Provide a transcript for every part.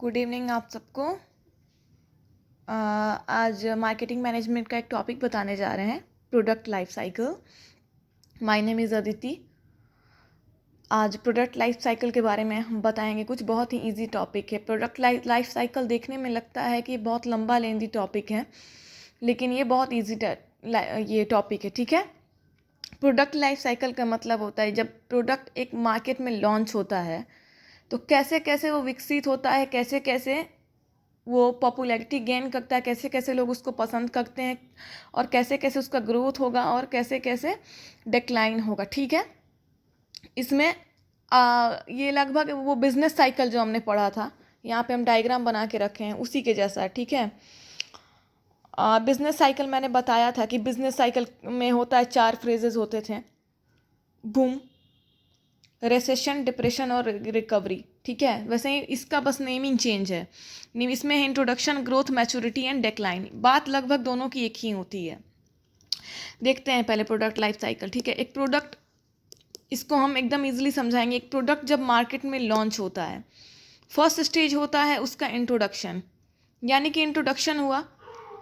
Good evening आप सबको। आज मार्केटिंग मैनेजमेंट का एक टॉपिक बताने जा रहे हैं, product life cycle. My name is Aditi. आज प्रोडक्ट लाइफ साइकिल के बारे में हम बताएंगे। कुछ बहुत ही इजी टॉपिक है। प्रोडक्ट लाइफ साइकिल देखने में लगता है कि बहुत लंबा लेंदी टॉपिक है, लेकिन ये बहुत इजी ये टॉपिक है, ठीक है। प्रोडक्ट लाइफ साइकिल का मतलब होता है जब प्रोडक्ट एक मार्केट में लॉन्च होता है तो कैसे कैसे वो विकसित होता है, कैसे कैसे वो पॉपुलैरिटी गेन करता है, कैसे कैसे लोग उसको पसंद करते हैं और कैसे कैसे उसका ग्रोथ होगा और कैसे कैसे डिक्लाइन होगा, ठीक है। इसमें ये लगभग वो बिजनेस साइकिल जो हमने पढ़ा था, यहाँ पे हम डायग्राम बना के रखे हैं, उसी के जैसा है, ठीक है। बिजनेस साइकिल मैंने बताया था कि बिजनेस साइकिल में होता है 4 फेजेस होते थे: बूम, रेसेशन, डिप्रेशन और रिकवरी, ठीक है। वैसे ही इसका बस नेमिंग चेंज है। इसमें है introduction, growth, maturity and decline. बात लगभग दोनों की एक ही होती है। देखते हैं पहले प्रोडक्ट लाइफ साइकिल, ठीक है। एक प्रोडक्ट, इसको हम एकदम इजीली समझाएंगे। एक प्रोडक्ट जब मार्केट में लॉन्च होता है, फर्स्ट स्टेज होता है उसका इंट्रोडक्शन, यानी कि इंट्रोडक्शन हुआ,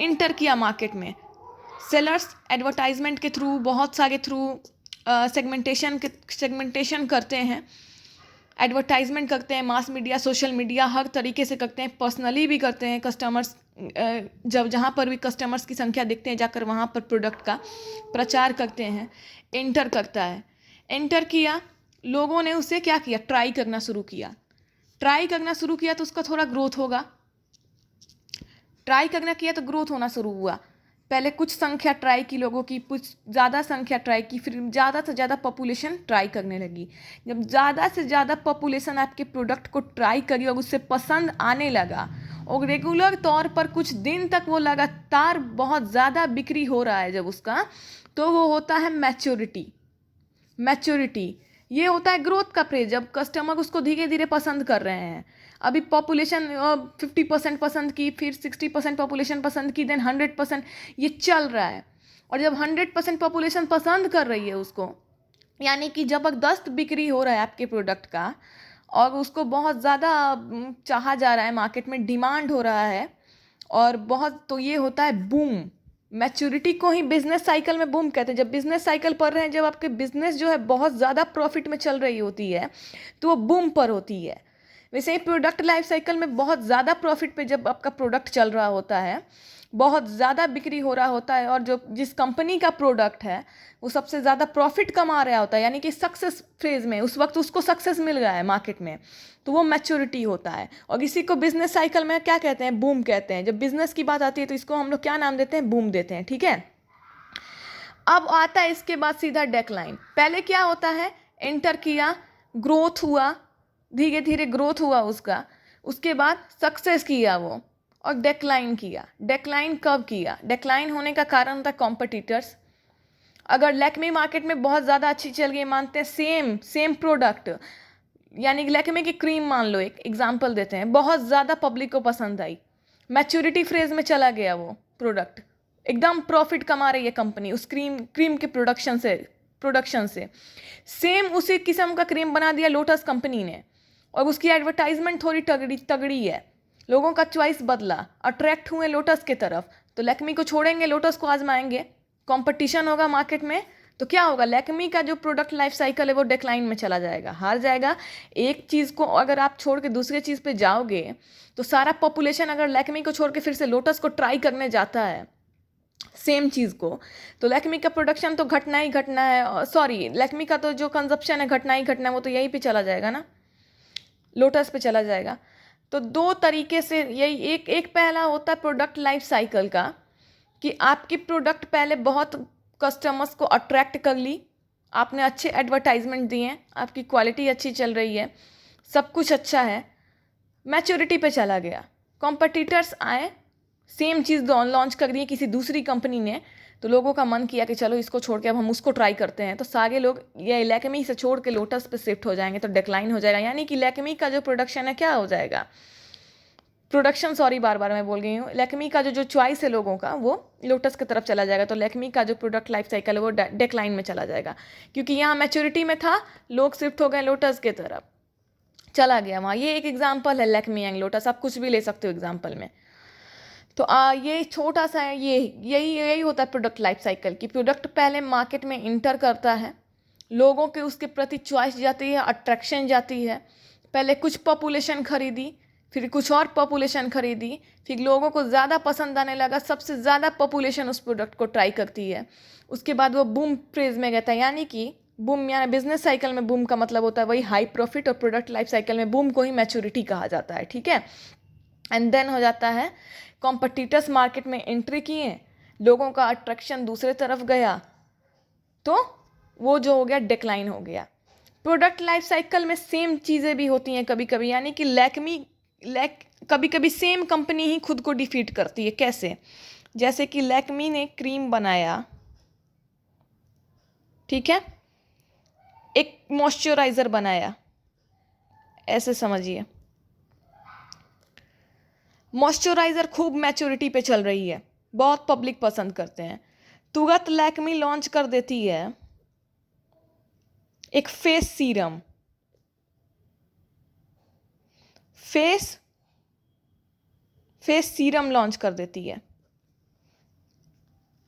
इंटर किया मार्केट में। सेलर्स एडवर्टाइजमेंट के थ्रू, बहुत सारे थ्रू सेगमेंटेशन करते हैं, एडवर्टाइजमेंट करते हैं, मास मीडिया, सोशल मीडिया, हर तरीके से करते हैं, पर्सनली भी करते हैं। कस्टमर्स जब जहाँ पर भी कस्टमर्स की संख्या देखते हैं जाकर वहाँ पर प्रोडक्ट का प्रचार करते हैं। एंटर करता है, एंटर किया, लोगों ने उसे क्या किया, ट्राई करना शुरू किया। ट्राई करना शुरू किया तो उसका थोड़ा ग्रोथ होगा। ट्राई करना किया तो ग्रोथ होना शुरू हुआ। पहले कुछ संख्या ट्राई की लोगों की, कुछ ज़्यादा संख्या ट्राई की, फिर ज़्यादा से ज़्यादा पॉपुलेशन ट्राई करने लगी। जब ज़्यादा से ज़्यादा पॉपुलेशन आपके प्रोडक्ट को ट्राई करी और उससे पसंद आने लगा और रेगुलर तौर पर कुछ दिन तक वो लगातार बहुत ज़्यादा बिक्री हो रहा है जब उसका, तो वो होता है मैच्योरिटी। मैच्योरिटी ये होता है ग्रोथ का फेज, जब कस्टमर उसको धीरे धीरे पसंद कर रहे हैं। अभी पॉपुलेशन 50% पसंद की, फिर 60% पॉपुलेशन पसंद की, देन 100%, ये चल रहा है। और जब 100% पॉपुलेशन पसंद कर रही है उसको, यानी कि ज़बरदस्त बिक्री हो रहा है आपके प्रोडक्ट का और उसको बहुत ज़्यादा चाहा जा रहा है, मार्केट में डिमांड हो रहा है और बहुत, तो ये होता है बूम। मैच्योरिटी को ही बिजनेस साइकिल में बूम कहते हैं। जब बिजनेस साइकिल पढ़ रहे हैं, जब आपके बिजनेस जो है बहुत ज़्यादा प्रॉफिट में चल रही होती है तो वो बूम पर होती है। वैसे ही प्रोडक्ट लाइफ साइकिल में बहुत ज़्यादा प्रॉफिट पे जब आपका प्रोडक्ट चल रहा होता है, बहुत ज़्यादा बिक्री हो रहा होता है और जो जिस कंपनी का प्रोडक्ट है वो सबसे ज़्यादा प्रॉफिट कमा रहा होता है, यानी कि सक्सेस फेज में उस वक्त उसको सक्सेस मिल गया है मार्केट में, तो वो मैच्योरिटी होता है। और इसी को बिजनेस साइकिल में क्या कहते हैं, बूम कहते हैं। जब बिजनेस की बात आती है तो इसको हम लोग क्या नाम देते हैं, बूम देते हैं, ठीक है। अब आता है इसके बाद सीधा डेक्लाइन। पहले क्या होता है, एंटर किया, ग्रोथ हुआ, धीरे धीरे ग्रोथ हुआ उसका, उसके बाद सक्सेस किया वो और डेक्लाइन किया। डेक्लाइन कब किया, डेक्लाइन होने का कारण था कॉम्पिटिटर्स। अगर लैक्मे मार्केट में बहुत ज़्यादा अच्छी चल गई, मानते हैं सेम प्रोडक्ट, यानी लैक्मे की क्रीम मान लो, एक एग्जांपल देते हैं, बहुत ज़्यादा पब्लिक को पसंद आई, मैच्योरिटी फेज में चला गया वो प्रोडक्ट, एकदम प्रॉफिट कमा रही है कंपनी उस क्रीम के प्रोडक्शन से। सेम उसी किस्म का क्रीम बना दिया लोटस कंपनी ने और उसकी एडवर्टाइजमेंट थोड़ी तगड़ी है, लोगों का चॉइस बदला, अट्रैक्ट हुए लोटस के तरफ, तो लैक्मी को छोड़ेंगे, लोटस को आजमाएंगे। कंपटीशन होगा मार्केट में तो क्या होगा, लैक्मी का जो प्रोडक्ट लाइफ साइकिल है वो डिक्लाइन में चला जाएगा, हार जाएगा। एक चीज़ को अगर आप छोड़ के दूसरे चीज़ पे जाओगे तो सारा पॉपुलेशन अगर लैक्मी को छोड़ के फिर से लोटस को ट्राई करने जाता है सेम चीज़ को, तो लैक्मी का प्रोडक्शन तो घटना ही घटना है, सॉरी लैक्मी का तो जो कंजप्शन है घटना ही घटना है, वो तो यहीं पे चला जाएगा ना, लोटस पे चला जाएगा। तो दो तरीके से यही एक पहला होता है प्रोडक्ट लाइफ साइकिल का कि आपकी प्रोडक्ट पहले बहुत कस्टमर्स को अट्रैक्ट कर ली, आपने अच्छे एडवर्टाइजमेंट दिए, आपकी क्वालिटी अच्छी चल रही है, सब कुछ अच्छा है, मैच्योरिटी पे चला गया, कॉम्पिटिटर्स आए, सेम चीज़ लॉन्च कर दी किसी दूसरी कंपनी ने, तो लोगों का मन किया कि चलो इसको छोड़ के अब हम उसको ट्राई करते हैं, तो सारे लोग ये लैक्मी से छोड़ के लोटस पे शिफ्ट हो जाएंगे, तो डिक्लाइन हो जाएगा, यानी कि लैक्मी का जो प्रोडक्शन है क्या हो जाएगा, प्रोडक्शन, सॉरी बार बार मैं बोल गई हूँ, लैक्मी का जो चॉइस है लोगों का वो लोटस की तरफ चला जाएगा, तो लैक्मी का जो प्रोडक्ट लाइफ साइकिल है वो डिक्लाइन में चला जाएगा, क्योंकि यहाँ मैच्योरिटी में था, लोग शिफ्ट हो गए लोटस के तरफ। चला गया वहाँ। ये एक एग्जाम्पल है लैक्मी एंड लोटस, आप कुछ भी ले सकते हो एग्जाम्पल में। तो ये छोटा सा है, यही होता है प्रोडक्ट लाइफ साइकिल की। प्रोडक्ट पहले मार्केट में इंटर करता है, लोगों के उसके प्रति चॉइस जाती है, अट्रैक्शन जाती है। पहले कुछ पॉपुलेशन खरीदी, फिर कुछ और पॉपुलेशन खरीदी, फिर लोगों को ज़्यादा पसंद आने लगा, सबसे ज़्यादा पॉपुलेशन उस प्रोडक्ट को ट्राई करती है। उसके बाद वो बूम फेज में गया था, यानी कि बूम यानी बिजनेस साइकिल में बूम का मतलब होता है वही हाई प्रॉफिट, और प्रोडक्ट लाइफ साइकिल में बूम को ही मैच्योरिटी कहा जाता है, ठीक है। एंड देन हो जाता है कॉम्पिटिटर्स मार्केट में एंट्री किए, लोगों का अट्रैक्शन दूसरे तरफ गया, तो वो जो हो गया डिक्लाइन हो गया। प्रोडक्ट लाइफ साइकिल में सेम चीज़ें भी होती हैं कभी कभी, यानी कि कभी कभी सेम कंपनी ही खुद को डिफीट करती है। कैसे? जैसे कि लैक्मी ने क्रीम बनाया, ठीक है, एक मॉइस्चराइज़र बनाया, ऐसे समझिए। मॉइस्चराइज़र खूब मैच्योरिटी पे चल रही है, बहुत पब्लिक पसंद करते हैं। तुरंत लैक्मी लॉन्च कर देती है एक face serum, face serum launch कर देती है।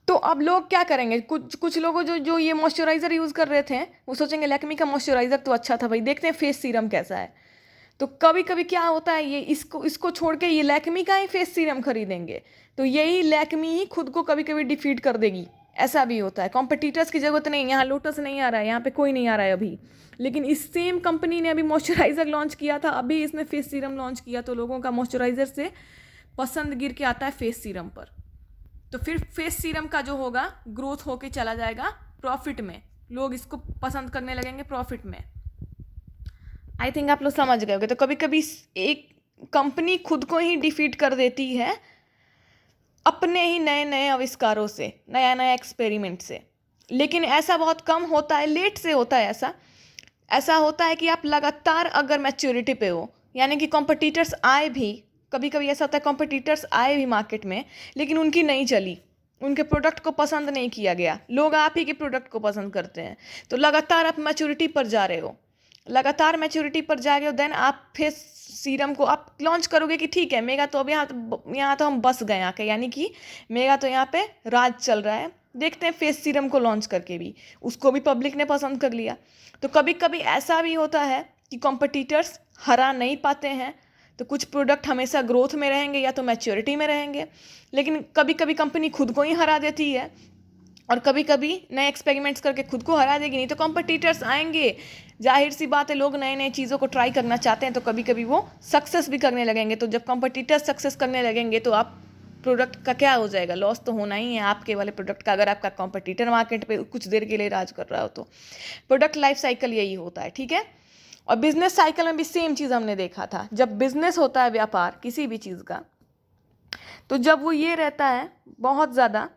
तो अब लोग क्या करेंगे? कुछ लोगों जो ये मॉइस्चराइज़र यूज़ कर रहे थे, वो सोचेंगे लैक्मी का मॉइस्चराइज़र तो अच्छा था भाई, देखते हैं फेस सीरम कैसा है। तो कभी कभी क्या होता है, ये इसको छोड़ के ये लैक्मी का ही फेस सीरम खरीदेंगे, तो यही लैक्मी ही खुद को कभी कभी डिफीट कर देगी। ऐसा भी होता है। कॉम्पिटिटर्स की ज़रूरत नहीं, यहाँ लोटस नहीं आ रहा है, यहाँ पे कोई नहीं आ रहा है अभी, लेकिन इस सेम कंपनी ने अभी मॉइस्चराइज़र लॉन्च किया था, अभी इसने फेस सीरम लॉन्च किया, तो लोगों का मॉइस्चराइज़र से पसंद गिर के आता है फेस सीरम पर। तो फिर फेस सीरम का जो होगा ग्रोथ होके चला जाएगा प्रॉफिट में, लोग इसको पसंद करने लगेंगे प्रॉफिट में। आई थिंक आप लोग समझ गए होंगे। तो कभी कभी एक कंपनी खुद को ही डिफीट कर देती है अपने ही नए नए आविष्कारों से, नया नया एक्सपेरिमेंट से। लेकिन ऐसा बहुत कम होता है, लेट से होता है ऐसा होता है कि आप लगातार अगर मैच्योरिटी पे हो, यानी कि कॉम्पिटिटर्स आए भी, कभी कभी ऐसा होता है कॉम्पिटिटर्स आए भी मार्केट में, लेकिन उनकी नहीं चली, उनके प्रोडक्ट को पसंद नहीं किया गया, लोग आप ही के प्रोडक्ट को पसंद करते हैं। तो लगातार आप मैच्योरिटी पर जा रहे हो, लगातार मैच्योरिटी पर जा रहे हो, देन आप फेस सीरम को आप लॉन्च करोगे कि ठीक है मेगा तो अब यहाँ तो हम बस गए आके, यानी कि मेगा तो यहाँ पे राज चल रहा है, देखते हैं फेस सीरम को लॉन्च करके भी, उसको भी पब्लिक ने पसंद कर लिया। तो कभी कभी ऐसा भी होता है कि कॉम्पिटिटर्स हरा नहीं पाते हैं, तो कुछ प्रोडक्ट हमेशा ग्रोथ में रहेंगे या तो मैच्योरिटी में रहेंगे, लेकिन कभी कभी कंपनी खुद को ही हरा देती है, और कभी कभी नए एक्सपेरिमेंट्स करके खुद को हरा देगी। नहीं तो कॉम्पिटिटर्स आएंगे, जाहिर सी बात है, लोग नए नए चीज़ों को ट्राई करना चाहते हैं, तो कभी कभी वो सक्सेस भी करने लगेंगे। तो जब कॉम्पिटिटर्स सक्सेस करने लगेंगे तो आप प्रोडक्ट का क्या हो जाएगा, लॉस तो होना ही है आपके वाले प्रोडक्ट का, अगर आपका कॉम्पिटिटर मार्केट पे कुछ देर के लिए राज कर रहा हो तो। प्रोडक्ट लाइफ साइकिल यही होता है, ठीक है। और बिजनेस साइकिल में भी सेम चीज़ हमने देखा था। जब बिजनेस होता है, व्यापार किसी भी चीज़ का, तो जब वो ये रहता है बहुत ज़्यादा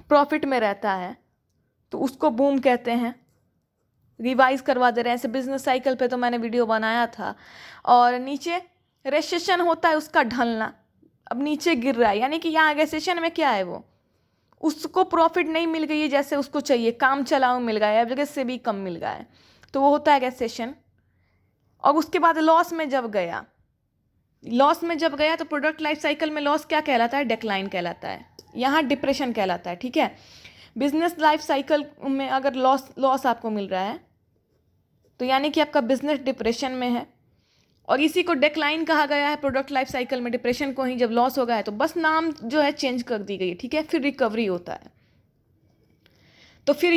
प्रॉफिट में रहता है, तो उसको बूम कहते हैं। रिवाइज करवा दे रहे हैं, ऐसे बिजनेस साइकिल पे तो मैंने वीडियो बनाया था। और नीचे रेसेशन होता है, उसका ढलना, अब नीचे गिर रहा है, यानी कि यहाँ रेसेशन में क्या है, वो उसको प्रॉफिट नहीं मिल गई है जैसे उसको चाहिए, काम चलाओ मिल गया है, अब जगह से भी कम मिल गया है, तो वो होता है रेसेशन। और उसके बाद लॉस में जब गया तो प्रोडक्ट लाइफ साइकिल में लॉस क्या कहलाता है? डिक्लाइन कहलाता है, यहाँ डिप्रेशन कहलाता है, ठीक है। बिजनेस लाइफ साइकिल में अगर लॉस आपको मिल रहा है, तो यानी कि आपका बिजनेस डिप्रेशन में है, और इसी को डिक्लाइन कहा गया है प्रोडक्ट लाइफ साइकिल में। डिप्रेशन को ही जब लॉस हो गया है तो बस नाम जो है चेंज कर दी गई है, ठीक है। फिर रिकवरी होता है, तो फिर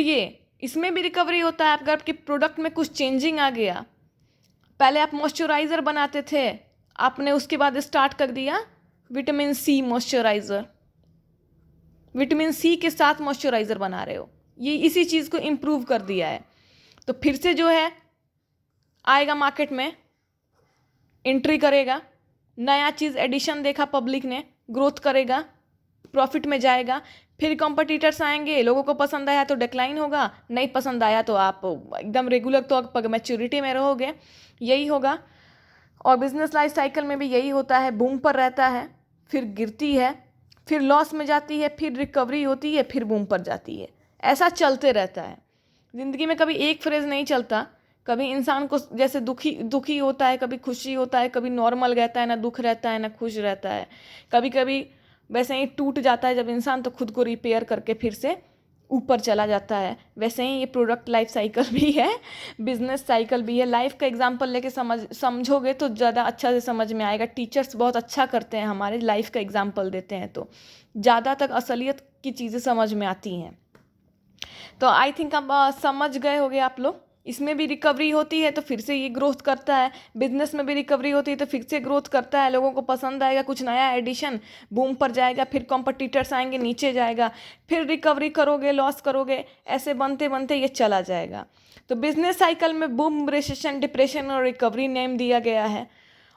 इसमें भी रिकवरी होता है। अगर आपके प्रोडक्ट में कुछ चेंजिंग आ गया, पहले आप मॉइस्चराइज़र बनाते थे, आपने उसके बाद स्टार्ट कर दिया vitamin C moisturiser, vitamin C के साथ मॉइस्चराइज़र बना रहे हो, ये इसी चीज़ को इम्प्रूव कर दिया है, तो फिर से जो है आएगा मार्केट में, एंट्री करेगा, नया चीज़ एडिशन देखा पब्लिक ने, ग्रोथ करेगा, प्रॉफिट में जाएगा। फिर कॉम्पिटिटर्स आएंगे, लोगों को पसंद आया तो डिक्लाइन होगा, नहीं पसंद आया तो आप एकदम रेगुलर तो आप मैच्योरिटी में रहोगे, यही होगा। और बिजनेस लाइफ साइकिल में भी यही होता है, बूम पर रहता है, फिर गिरती है, फिर लॉस में जाती है, फिर रिकवरी होती है, फिर बूम पर जाती है, ऐसा चलते रहता है। ज़िंदगी में कभी एक फ्रेज नहीं चलता कभी इंसान को जैसे दुखी होता है, कभी खुशी होता है, कभी नॉर्मल रहता है, ना दुख रहता है ना खुश रहता है, कभी कभी वैसे ही टूट जाता है जब इंसान, तो खुद को रिपेयर करके फिर से ऊपर चला जाता है। वैसे ही ये प्रोडक्ट लाइफ साइकिल भी है, बिजनेस साइकिल भी है। लाइफ का एग्जांपल लेके समझोगे तो ज़्यादा अच्छा से समझ में आएगा। टीचर्स बहुत अच्छा करते हैं, हमारे लाइफ का एग्जांपल देते हैं तो ज़्यादा तक असलियत की चीज़ें समझ में आती हैं। तो आई थिंक अब समझ गए होगे आप लोग। इसमें भी रिकवरी होती है तो फिर से ये ग्रोथ करता है, बिजनेस में भी रिकवरी होती है तो फिर से ग्रोथ करता है, लोगों को पसंद आएगा, कुछ नया एडिशन बूम पर जाएगा, फिर कॉम्पिटिटर्स आएंगे, नीचे जाएगा, फिर रिकवरी करोगे, लॉस करोगे, ऐसे बनते बनते ये चला जाएगा। तो बिजनेस साइकिल में बूम, रिसेशन, डिप्रेशन और रिकवरी नेम दिया गया है,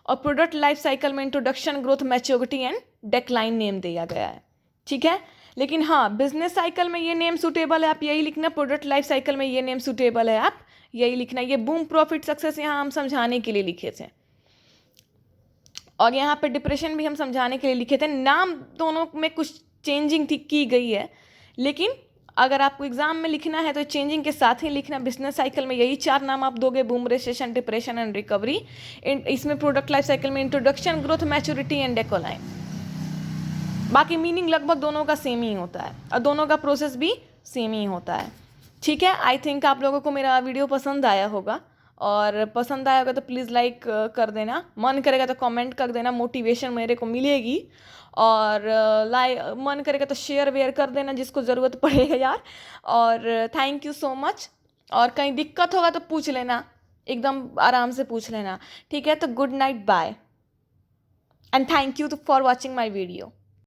और प्रोडक्ट लाइफ साइकिल में introduction, growth, maturity and decline name दिया गया है। ठीक है, लेकिन हाँ, बिजनेस साइकिल में ये नेम सूटेबल है, आप यही लिखना। प्रोडक्ट लाइफ साइकिल में ये नेम सूटेबल है, आप यही लिखना। ये बूम, प्रॉफिट, सक्सेस यहाँ हम समझाने के लिए लिखे थे, और यहाँ पे डिप्रेशन भी हम समझाने के लिए लिखे थे। नाम दोनों में कुछ चेंजिंग की गई है, लेकिन अगर आपको एग्जाम में लिखना है तो चेंजिंग के साथ ही लिखना। बिजनेस साइकिल में यही 4 नाम आप दोगे, boom, recession, depression and recovery. इसमें प्रोडक्ट लाइफ साइकिल में introduction, growth, maturity and decline. बाकी मीनिंग लगभग दोनों का सेम ही होता है, और दोनों का प्रोसेस भी सेम ही होता है। ठीक है, आई थिंक आप लोगों को मेरा वीडियो पसंद आया होगा, और पसंद आया होगा तो प्लीज़ लाइक कर देना, मन करेगा तो कमेंट कर देना, मोटिवेशन मेरे को मिलेगी। और मन करेगा तो शेयर वेयर कर देना जिसको ज़रूरत पड़ेगा यार। और थैंक यू सो मच। और कहीं दिक्कत होगा तो पूछ लेना, एकदम आराम से पूछ लेना। ठीक है, तो good night, bye, and thank you for watching my video.